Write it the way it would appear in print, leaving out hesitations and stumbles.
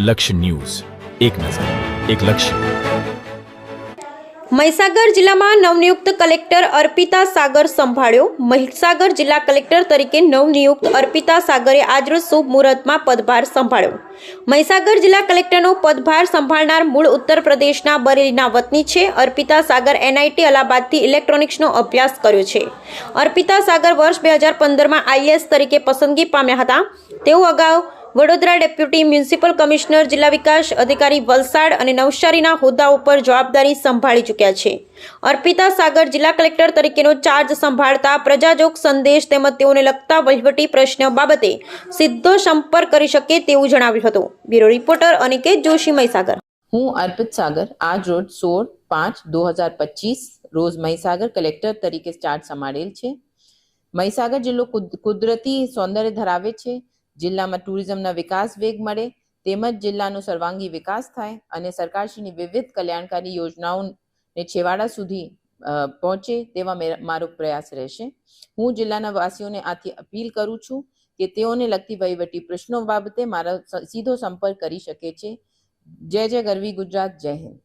લક્ષ્ય ન્યૂઝ, એક નજર, એક લક્ષ્ય. મહીસાગર જિલ્લામાં નવનિયુક્ત કલેક્ટર અર્પિતા સાગર સંભાળ્યો. મહીસાગર જિલ્લા કલેક્ટર તરીકે નવનિયુક્ત અર્પિતા સાગરે આજરોજ શુભ મુહૂર્તમાં પદભાર સંભાળ્યો. મહીસાગર જિલ્લા કલેક્ટરનો પદભાર સંભાળનાર મૂળ ઉત્તર પ્રદેશના બરેલીના વતની છે. અર્પિતા સાગર એનઆઈટી અલ્હાબાદથી ઇલેક્ટ્રોનિક્સનો અભ્યાસ કર્યો છે. અર્પિતા સાગર વર્ષ 2015માં આઈએએસ તરીકે પસંદગી પામ્યા હતા. તેઓ અગાઉ વડોદરા ડેપ્યુટી મ્યુનિસિપલ કમિશનર, જિલ્લા વિકાસ અધિકારી વલસાડ અને નવસારીના હોદ્દાઓ પર જવાબદારી સંભાળી ચૂક્યા છે. અર્પિતા સાગર જિલ્લા કલેક્ટર તરીકેનો ચાર્જ સંભાળતા પ્રજાજોગ સંદેશ તેમજ તેઓને લગતા વહીવટી પ્રશ્ન બાબતે સીધો સંપર્ક કરી શકે તેવું જણાવ્યું હતું. Bureau reporter Aniket Joshi, Mahisagar. હું અર્પિત સાગર આજ રોજ 16/5/2025 રોજ મહીસાગર કલેક્ટર તરીકે ચાર્જ સંભાળેલ છે. મહીસાગર જિલ્લો કુદરતી સૌંદર્ય ધરાવે છે. જિલ્લામાં ટુરિઝમના વિકાસ વેગ મળે તેમજ જિલ્લાનો સર્વાંગી વિકાસ થાય અને સરકારશ્રીની વિવિધ કલ્યાણકારી યોજનાઓને છેવાડા સુધી પહોંચે તેવા મારો પ્રયાસ રહેશે. હું જિલ્લાના વાસીઓને આથી અપીલ કરું છું કે તેઓને લગતી વહીવટી પ્રશ્નો બાબતે મારો સીધો સંપર્ક કરી શકે છે. જય જય ગરવી ગુજરાત, જય હિન્દ.